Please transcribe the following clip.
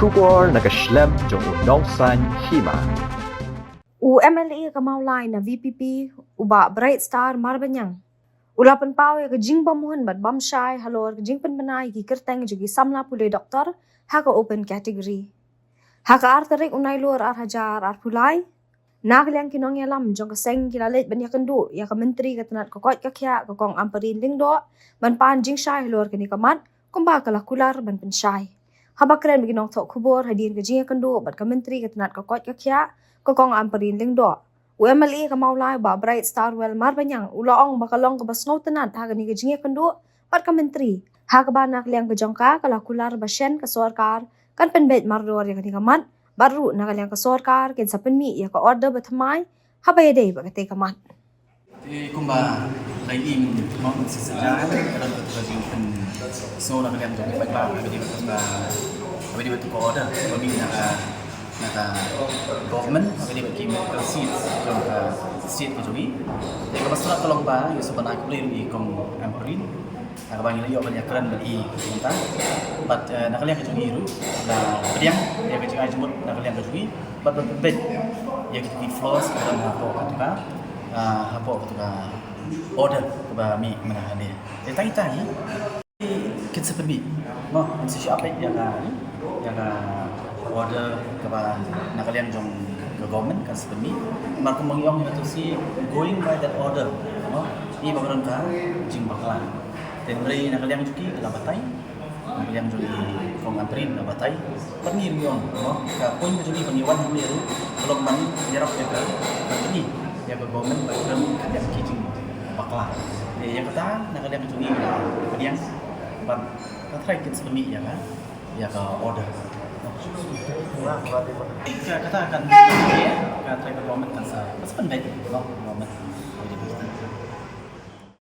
Kubor nakaslem jong udongsan hima. U MLA ka maulay na VPP uba Bright Star Marbanyang. Ulapan pao ya ka jingba muhan bat bamshay halor ka jingpan banay ki kerteng jogi samla pulay doktor haka open category. Haka artarik unay luar ar hajar ar pulay. Nagaliang kinong yalam jong kaseng kilalit banyak kendu ya ka menteri katanat kokot kakya kokong amparin lingdo ban pan jing shay halor kani kamat kumba kalakular ban penshay. Habakren biginong tok kubor hadir ka jing kendu bat ka menteri katanat kokot kakya kokong amparin lingdo. UMLA ka maulay ba Bright Star Well Marbanyang ulaong bakalong ka basngaw tanat haga ni ka jing kendu bat ka menteri. Haga ba nakaliang ka jongka kalakular basyen ka sorkar kan penbet mardor ya kani kamat baru nakaliang ka sorkar ken sa penmi ya ka order batmay habay day bagate kamat. Kumba kay im mo sa sadya karon ko kasi pen so nakaliang jong pagba abi di ko order abi naka government abi di medical seats jong seat ko jogi ko basta tolong ba yo sa banay ko i kong amprin bang ilayo banyak keren bagi kita but nakaliang ka jogi ru na pediang ya ka jogi jumut nakaliang ka jogi but bed ya kita floors karon hapo ka order ba mi mana dia tai kita seperti mo si shop ya ka order ka ba nakaliang jong ke government kan seperti marko mangyong itu si going by that order no i bakaron ka jing bakalan tenri nakaliang juki kala batay nakaliang juki kong antrin na batay panir yon no ka point ka juki pangiwan ni ru kalau man yarap ya ka ni ya ke government bakaron yang kijing bakla yang kata nakaliang juki padiang ban try kita seperti ya kan ya ka order kata akan ya kata government kan sa pas penbet no government